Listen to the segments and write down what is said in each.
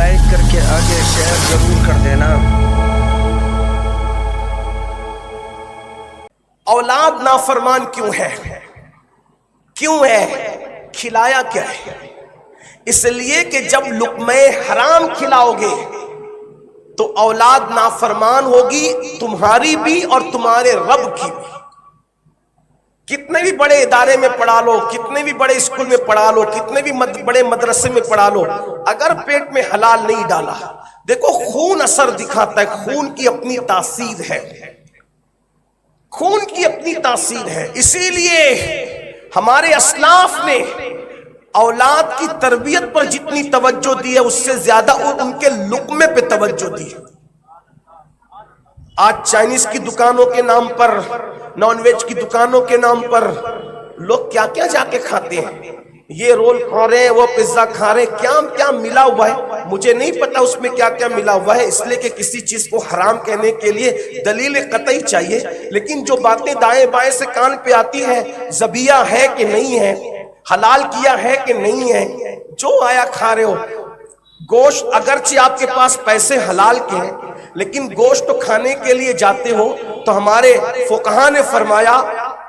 Like کر کے آگے شیئر ضرور کر دینا۔ اولاد نافرمان کیوں ہے؟ کیوں ہے؟ کھلایا کیا ہے؟ اس لیے کہ جب لقمہ حرام کھلاؤ گے تو اولاد نافرمان ہوگی، تمہاری بھی اور تمہارے رب کی بھی۔ کتنے بھی بڑے ادارے میں پڑھا لو، کتنے بھی بڑے اسکول میں پڑھا لو، کتنے بھی بڑے مدرسے میں پڑھا لو، اگر پیٹ میں حلال نہیں ڈالا، دیکھو خون اثر دکھاتا ہے، خون کی اپنی تاثیر ہے، خون کی اپنی تاثیر ہے۔ اسی لیے ہمارے اسلاف نے اولاد کی تربیت پر جتنی توجہ دی ہے اس سے زیادہ ان کے لقمے پہ توجہ دی ہے۔ آج چائنیز کی دکانوں کے نام پر، نان ویج کی دکانوں کے نام پر لوگ کیا کیا جا کے کھاتے ہیں، یہ رول کھا رہے ہیں، وہ پیزا کھا رہے ہیں، کیا کیا ملا ہوا ہے مجھے نہیں پتا اس میں کیا کیا ملا ہوا ہے، اس لیے کہ کسی چیز کو حرام کہنے کے لیے دلیل قطعی چاہیے، لیکن جو باتیں دائیں بائیں سے کان پہ آتی ہے، ذبیحہ ہے کہ نہیں ہے، حلال کیا ہے کہ نہیں ہے، جو آیا کھا رہے ہو۔ گوشت اگرچہ آپ کے پاس پیسے حلال کے ہیں، لیکن گوشت تو کھانے کے لیے جاتے ہو تو ہمارے فقہا نے فرمایا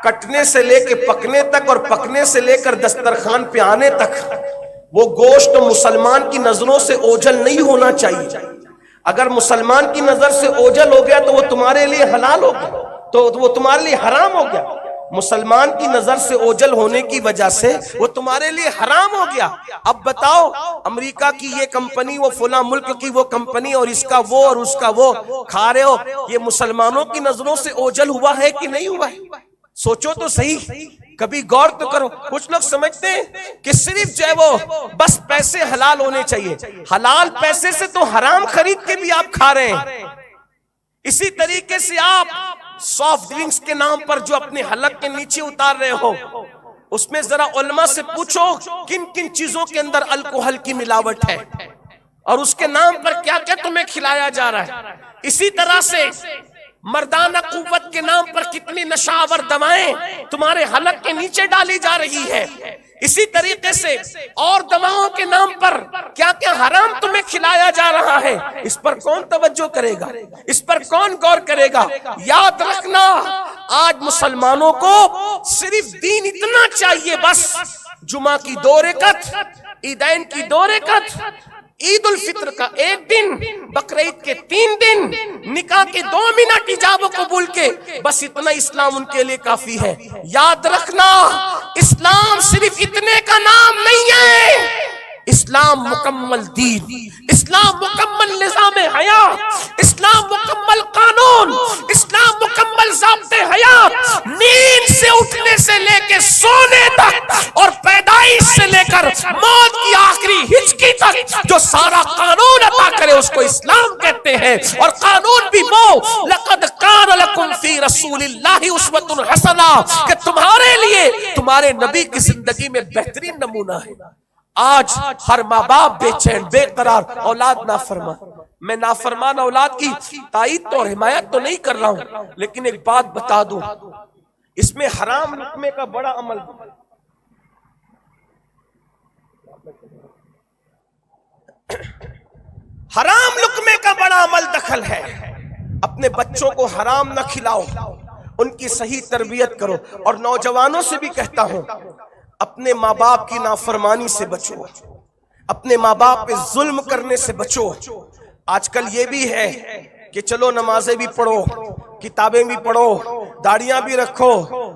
کٹنے سے لے کے پکنے تک اور پکنے سے لے کر دسترخوان پہ آنے تک وہ گوشت مسلمان کی نظروں سے اوجھل نہیں ہونا چاہیے۔ اگر مسلمان کی نظر سے اوجھل ہو گیا تو وہ تمہارے لیے حلال ہو گیا، تو وہ تمہارے لیے حرام ہو گیا۔ مسلمان کی نظر سے اوجھل ہونے کی وجہ سے وہ تمہارے لیے حرام ہو گیا۔ اب بتاؤ، امریکہ کی یہ کمپنی، وہ فلاں ملک کی وہ کمپنی، اور اس کا وہ اور اس کا وہ کھا رہے ہو، یہ مسلمانوں کی نظروں سے اوجھل ہوا ہے کہ نہیں ہوا ہے؟ سوچو تو صحیح، کبھی غور تو کرو۔ کچھ لوگ سمجھتے ہیں کہ صرف جو ہے وہ بس پیسے حلال ہونے چاہیے، حلال پیسے سے تو حرام خرید کے بھی آپ کھا رہے ہیں۔ اسی طریقے سے آپ سافٹ ڈرنکس کے نام پر جو اپنے حلق کے نیچے اتار رہے ہو، اس میں ذرا علماء سے پوچھو کن کن چیزوں کے اندر الکوہل کی ملاوٹ ہے اور اس کے نام پر کیا کیا تمہیں کھلایا جا رہا ہے۔ اسی طرح سے مردانہ قوت کے نام پر کتنی نشاور دوائیں تمہارے حلق کے نیچے ڈالی جا رہی ہے۔ اسی طریقے سے اور دواؤں کے نام پر کیا کیا حرام تمہیں کھلایا جا رہا ہے، اس پر کون توجہ کرے گا، اس پر کون غور کرے گا؟ یاد رکھنا، آج مسلمانوں کو صرف دین اتنا چاہیے، بس جمعہ کی 2 رکعت، عیدین کی 2 رکعت، عید الفطر کا 1 دن، بقرعید کے 3 دن، نکاح کے 2 منٹ ایجاب و قبول کے، بس اتنا اسلام ان کے لیے کافی ہے۔ یاد رکھنا، اسلام صرف اتنے کا نام نہیں ہے، اسلام مکمل دین، اسلام مکمل نظام حیات، اسلام مکمل قانون، اسلام مکمل ضابط حیات، نیند سے اٹھنے سے لے کے سونے تک اور پیدائش سے لے کر موت کی آخری ہچکی تک جو سارا قانون عطا کرے اس کو اسلام کہتے ہیں۔ اور قانون بھی وہ لقد کان لکم فی رسول اللہ اسوۃ حسنہ، کہ تمہارے لیے تمہارے نبی کی زندگی میں بہترین نمونہ ہے۔ آج ہر ماں باپ بے چین، بے قرار، اولاد نافرمان۔ میں نافرمان اولاد کی تائید تو اور حمایت تو نہیں کر رہا ہوں، لیکن ایک بات بتا دوں، اس میں حرام لقمے کا بڑا عمل، حرام لقمے کا بڑا عمل دخل ہے۔ اپنے بچوں کو حرام نہ کھلاؤ، ان کی صحیح تربیت کرو۔ اور نوجوانوں سے بھی کہتا ہوں، اپنے ماں باپ کی نافرمانی سے بچو، اپنے ماں باپ پہ ظلم کرنے سے بچو۔ آج کل یہ بھی ہے کہ چلو نمازیں بھی پڑھو، کتابیں بھی پڑھو، داڑیاں بھی رکھو،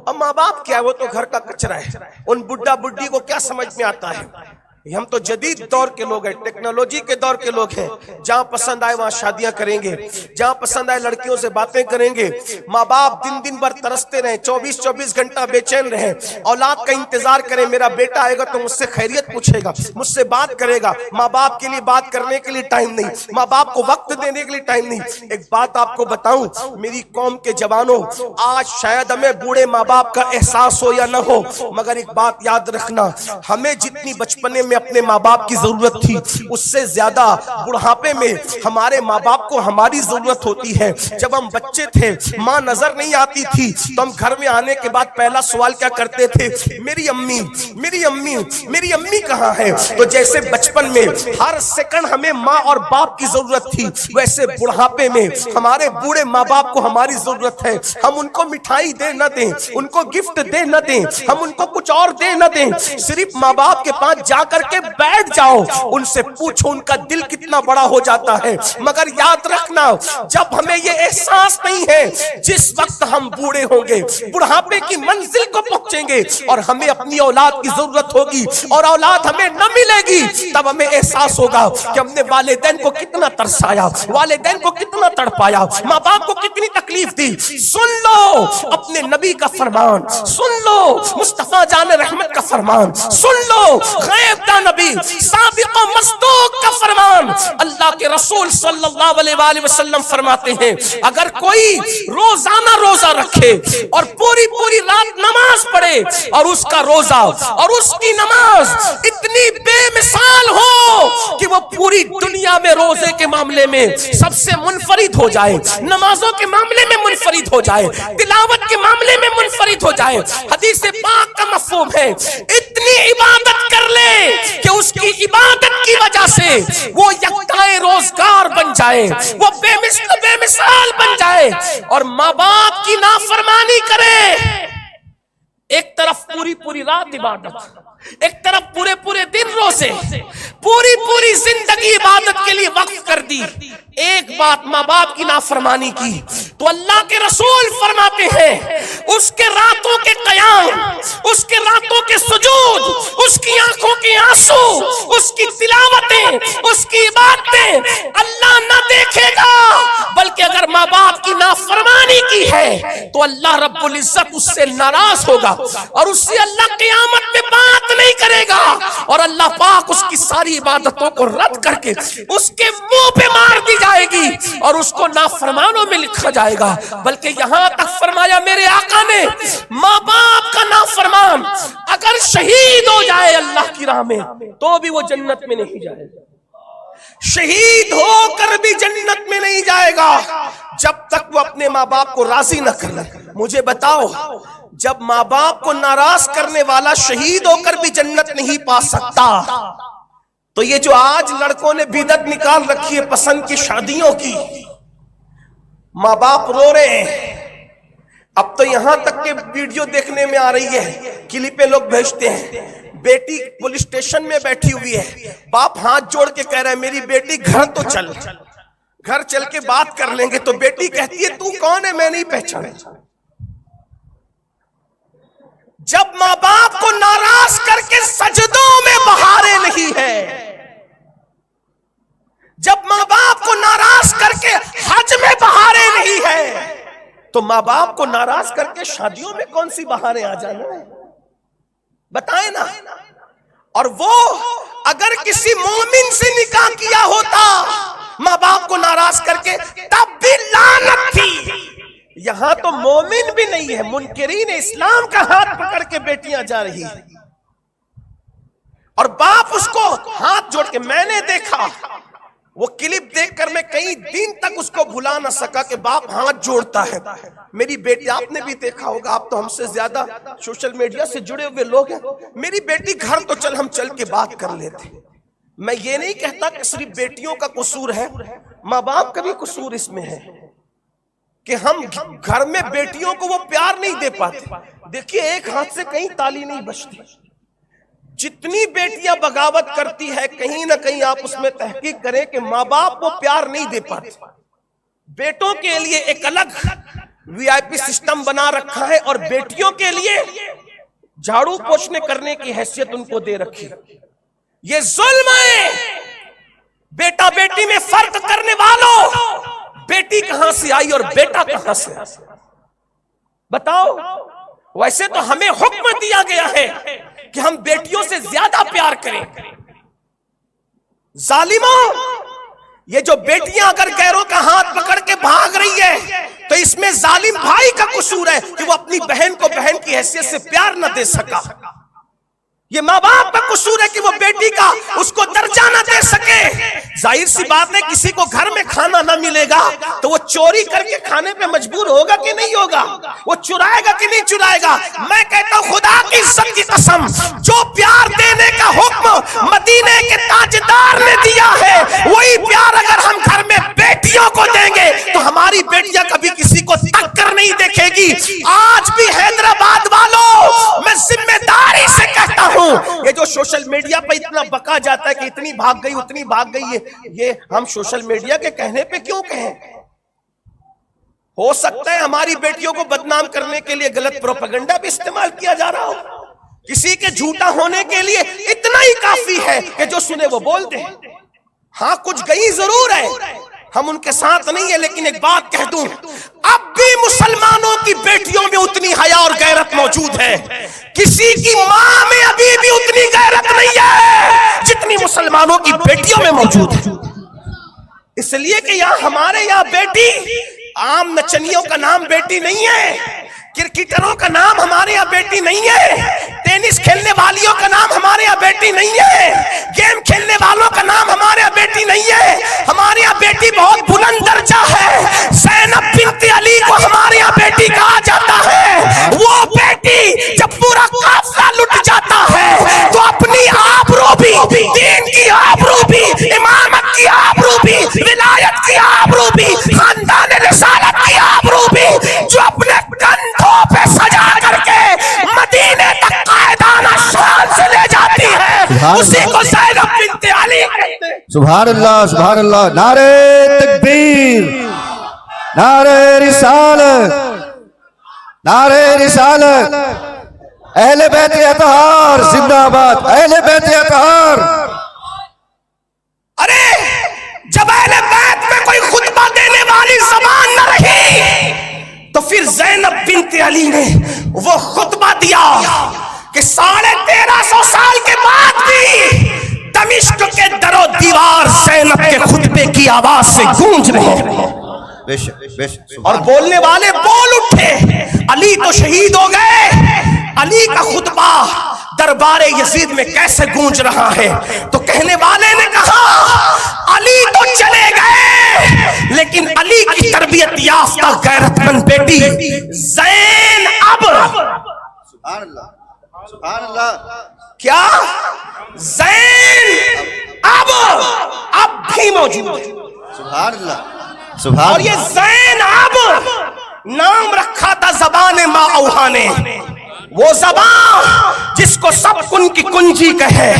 اب ماں باپ کیا ہے، وہ تو گھر کا کچرا ہے، ان بڈھا بڈھی کو کیا سمجھ میں آتا ہے۔ ہم تو جدید دور کے لوگ ہیں، ٹیکنالوجی کے دور کے لوگ ہیں، جہاں پسند آئے وہاں شادیاں کریں گے، جہاں پسند آئے لڑکیوں سے باتیں کریں گے۔ ماں باپ دن دن بھر ترستے رہیں، 24 گھنٹہ بے چین رہیں، اولاد کا انتظار کریں، میرا بیٹا آئے گا تو مجھ سے خیریت پوچھے گا، مجھ سے بات کرے گا۔ ماں باپ کے لیے بات کرنے کے لیے ٹائم نہیں، ماں باپ کو وقت دینے کے لیے ٹائم نہیں۔ ایک بات آپ کو بتاؤں، میری قوم کے جوانوں، آج شاید ہمیں بوڑھے ماں باپ کا احساس ہو یا نہ ہو، مگر ایک بات یاد رکھنا، ہمیں جتنی بچپنے میں میں اپنے ماں باپ کی ضرورت تھی، اس سے زیادہ بڑھاپے میں ہمارے ماں باپ کو ہماری ضرورت ہوتی ہے۔ جب ہم بچے تھے، ماں نظر نہیں آتی تھی، تو ہم گھر میں آنے کے بعد پہلا سوال کیا کرتے تھے؟ میری امی، میری امی، میری امی کہاں ہے؟ تو جیسے بچپن میں ہر سیکنڈ ہمیں ماں اور باپ کی ضرورت تھی، ویسے بڑھاپے میں ہمارے بوڑھے ماں باپ کو ہماری ضرورت ہے۔ ہم ان کو مٹھائی دے نہ دیں، ان کو گفٹ دے نہ دیں، ہم ان کو کچھ اور دے نہ دیں، صرف ماں باپ کے پاس جا کر کے بیٹھ جاؤ، ان سے پوچھو ان کا دل کتنا بڑا ہو جاتا ہے۔ مگر یاد رکھنا، جب ہمیں یہ احساس نہیں ہے، جس وقت ہم بوڑھے ہوں گے، بڑھاپے کی منزل کو پہنچیں گے اور ہمیں اپنی اولاد کی ضرورت ہوگی اور اولاد ہمیں نہ ملے گی، تب ہمیں احساس ہوگا کہ ہم نے والدین کو کتنا ترسایا، والدین کو کتنا تڑپایا، ماں باپ کو کتنی تکلیف دی۔ سن لو اپنے نبی کا فرمان، سن لو مصطفیٰ جان رحمت کا فرمان، سن لو غیب دا نبی سابق و مصدوق کا فرمان۔ اللہ کے رسول صلی اللہ علیہ وآلہ وسلم فرماتے ہیں، اگر کوئی روزانہ روزہ رکھے اور پوری پوری رات نماز پڑھے اور اس کا روزہ اور اس کی نماز اتنی بے مثال ہو کہ وہ پوری دنیا میں روزے کے معاملے میں سب سے منفرد ہو جائے، نمازوں کے معاملے میں منفرد ہو جائے، تلاوت کے معاملے میں منفرد ہو جائے، حدیث پاک کا مفہوم ہے اتنی عبادت کر لے کہ اس کی عبادت کی وجہ سے وہ یکتائے روزگار بن جائے، وہ بے مثال بن جائے، اور ماں باپ کی نافرمانی کرے۔ ایک طرف پوری پوری رات عبادت، ایک طرف پورے پورے دن روزے، پوری پوری زندگی عبادت کے لیے وقف کر دی، ایک بات ماں باپ کی نافرمانی کی تو اللہ کے رسول فرماتے ہیں اس کے راتوں کے قیام، اس کے راتوں کے سجود، اس کی آنکھوں کے آنسو، اس کی تلاوتیں، اس کی عبادتیں اللہ نہ دیکھے گا، بلکہ اگر ماں باپ کی نافرمانی کی ہے تو اللہ رب العزت اس سے ناراض ہوگا اور اس سے اللہ قیامت میں بات نہیں کرے گا، اور اللہ پاک اس کی ساری عبادتوں کو رد کر کے اس کے منہ پہ مار دی جائے گی اور اس کو نافرمانوں میں لکھا جائے گا۔ بلکہ یہاں تک فرمایا میرے آقا نے، ماں باپ کا نافرمان اگر شہید ہو جائے اللہ کی راہ میں تو بھی وہ جنت میں نہیں جائے گا، شہید ہو کر بھی جنت میں نہیں جائے گا جب تک وہ اپنے ماں باپ کو راضی نہ کر لے۔ مجھے بتاؤ، جب ماں باپ کو ناراض کرنے والا شہید ہو کر بھی جنت نہیں پا سکتا، تو یہ جو آج لڑکوں نے بدعت نکال رکھی ہے پسند کی شادیوں کی، ماں باپ رو رہے ہیں، اب تو یہاں تک کہ ویڈیو دیکھنے میں آ رہی ہے، کلپیں لوگ بھیجتے ہیں، بیٹی پولیس اسٹیشن میں بیٹھی ہوئی ہے، باپ ہاتھ جوڑ کے کہہ رہا ہے میری بیٹی گھر تو چل، گھر چل کے بات کر لیں گے، تو بیٹی کہتی ہے تو کون ہے میں نہیں پہچانا۔ جب ماں باپ کو ناراض کر کے سجدوں میں بہارے نہیں ہے، جب ماں باپ کو ناراض کر کے حج میں بہارے نہیں ہے، تو ماں باپ کو ناراض کر کے شادیوں میں کون سی بہاریں آ جانا ہے؟ بتائیں نا۔ اور وہ اگر کسی مومن سے نکاح کیا ہوتا ماں باپ کو ناراض کر کے تب بھی لعنت تھی۔ یہاں تو مومن بھی نہیں ہے، منکرین اسلام کا ہاتھ پکڑ کے بیٹیاں جا رہی ہیں، اور باپ اس کو ہاتھ جوڑ کے، میں نے دیکھا وہ کلپ دیکھ کر میں کئی دن تک اس کو بھلا نہ سکا کہ باپ ہاتھ جوڑتا ہے۔ میری بیٹی، آپ نے بھی دیکھا ہوگا، آپ تو ہم سے زیادہ سوشل میڈیا سے جڑے ہوئے لوگ ہیں، میری بیٹی گھر تو چل ہم چل کے بات کر لیتے۔ میں یہ نہیں کہتا کہ صرف بیٹیوں کا قصور ہے، ماں باپ کا بھی قصور اس میں ہے کہ ہم گھر میں بیٹیوں کو وہ پیار نہیں دے پاتے۔ دیکھیے ایک ہاتھ سے کہیں تالی نہیں بجتی، جتنی بیٹیاں بغاوت کرتی ہے کہیں نہ کہیں آپ اس میں تحقیق کریں کہ ماں باپ وہ پیار نہیں دے پاتے۔ بیٹوں کے لیے ایک الگ وی آئی پی سسٹم بنا رکھا ہے اور بیٹیوں کے لیے جھاڑو پوچھنے کرنے کی حیثیت ان کو دے رکھی۔ یہ ظلم ہے۔ بیٹا بیٹی میں فرق کرنے والوں، بیٹی کہاں سے آئی اور بیٹا کہاں سے بتاؤ؟ ویسے تو ہمیں حکم دیا گیا ہے کہ ہم بیٹیوں سے زیادہ پیار کریں۔ ظالموں، یہ جو بیٹیاں اگر غیروں کا ہاتھ پکڑ کے بھاگ رہی ہے تو اس میں ظالم بھائی کا قصور ہے کہ وہ اپنی بہن کو بہن کی حیثیت سے پیار نہ دے سکا۔ یہ ماں باپ کا قصور ہے کہ وہ بیٹی کا اس کو درجہ نہ دے سکے. ظاہر سی بات ہے کسی کو گھر میں کھانا نہ ملے گا تو وہ چوری کر کے کھانے پہ مجبور ہوگا کہ نہیں ہوگا, وہ چرائے گا کہ نہیں چرائے گا. میں کہتا ہوں خدا کی عزت کی قسم, جو پیار دینے کا حکم مدینے کے تاجدار نے دیا ہے وہی پیار اگر ہم گھر میں بیٹیوں کو دیں گے تو ہماری بیٹیاں کبھی کسی کو ٹکر نہیں دیکھے گی. آج بھی حیدرآباد والوں میں ذمہ داری سے کہتا ہوں, یہ جو سوشل میڈیا پہ اتنا بکا جاتا ہے کہ اتنی بھاگ گئی اتنی بھاگ گئی, یہ ہم سوشل میڈیا کے کہنے پہ کیوں کہیں؟ ہو سکتا ہے ہماری بیٹیوں کو بدنام کرنے کے لیے غلط پروپیگنڈا بھی استعمال کیا جا رہا ہو. کسی کے جھوٹا ہونے کے لیے اتنا ہی کافی ہے کہ جو سنے وہ بول دے. ہاں کچھ گئی ضرور ہے, ہم ان کے ساتھ نہیں ہیں, لیکن ایک بات کہہ دوں, اب بھی مسلمانوں کی بیٹیوں میں اتنی حیا اور غیرت موجود ہے. کسی کی ماں میں ابھی بھی اتنی غیرت نہیں ہے جتنی مسلمانوں کی بیٹیوں میں موجود ہے. اس لیے کہ یہاں ہمارے یہاں بیٹی عام نچنیوں کا نام بیٹی نہیں ہے, کرکٹروں کا نام ہمارے یہاں بیٹی نہیں ہے, ٹینس کھیلنے والیوں کا نام ہمارے یہاں بیٹی نہیں ہے, گیم کھیلنے والوں کا نام ہمارے یہاں بیٹی نہیں ہے. ہمارے یہاں بیٹی بہت بلند درجہ ہے. زینب بنت علی کو ہمارے یہاں بیٹی کہا جاتا ہے. وہ بیٹی جب پورا قافلہ لٹ جاتا ہے تو اپنی آبرو بھی, دین کی آبرو بھی, امامت کی آبرو بھی, ولایت کی آبرو بھی, خاندان رسالت کی آبرو بھی, جو اپنے کندھوں پہ سجا کر کے مدینے تک قائدانہ شان سے لے جاتی ہے, اسی کو زینب بنت علی کہتے ہیں. سبحان اللہ سبحان اللہ. نعرہ تکبیر, نعرہ رسالت, نعرہ رسالت. اہل بیت اطہار زندہ آباد, اہل بیت اطہار. ارے جب اہل بیت میں کوئی خطبہ دینے والی زبان نہ رہی تو پھر زینب بنت علی نے وہ خطبہ دیا کہ 1350 سال کے بعد بھی دمشق کے در و دیوار زینب کے خطبے کی آواز سے گونج رہے ہیں. اور بولنے والے بول اٹھے, علی تو شہید ہو گئے, علی کا خطبہ دربار یزید میں کیسے گونج رہا ہے؟ تو کہنے والے نے کہا علی تو چلے گئے لیکن علی کی تربیت یافتہ غیرت مند بیٹی زینب, سبحان اللہ سبحان اللہ, کیا زینب اب بھی موجود ہے. سبحان اللہ سبحان اور یہ زینب نام رکھا تھا زبان ماں اوہا نے, وہ زبان جس کو سب کن کی کنجی کہے,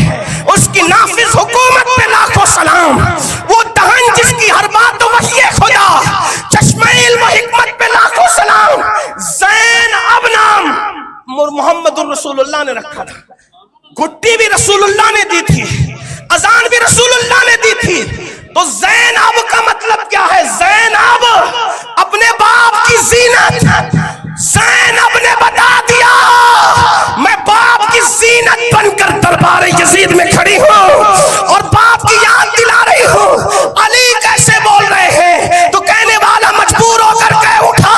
اس کی نافذ حکومت پہ لاکھوں سلام, وہ دہن جس کی ہر بات وحی خدا, چشمہ علم و حکمت پہ لاکھوں سلام. زینب نام محمد الرسول اللہ نے رکھا تھا. گھٹی بھی رسول اللہ نے دی تھی, اذان بھی رسول اللہ نے دی تھی. تو زینب کا مطلب کیا ہے؟ زینب اپنے باپ کی زینت. زینب نے بتا دیا میں باپ کی زینت بن کر دربار یزید میں کھڑی ہوں اور باپ کی یاد دلا رہی ہوں. علی کیسے بول رہے ہیں؟ تو کہنے والا مجبور ہو کر کہہ اٹھا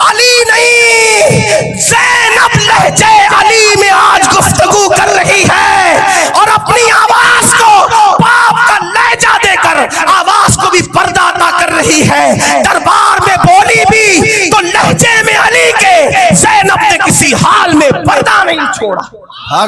علی نہیں, زینب لہجے علی میں آج گفتگو کر رہی ہے اور اپنی آواز کو باپ کا لہجہ دے کر آواز کو بھی پردہ عطا کر رہی ہے. دربار میں بولی بھی تو لہجے میں علی کے, زینب نے کسی حال میں پردہ نہیں چھوڑا.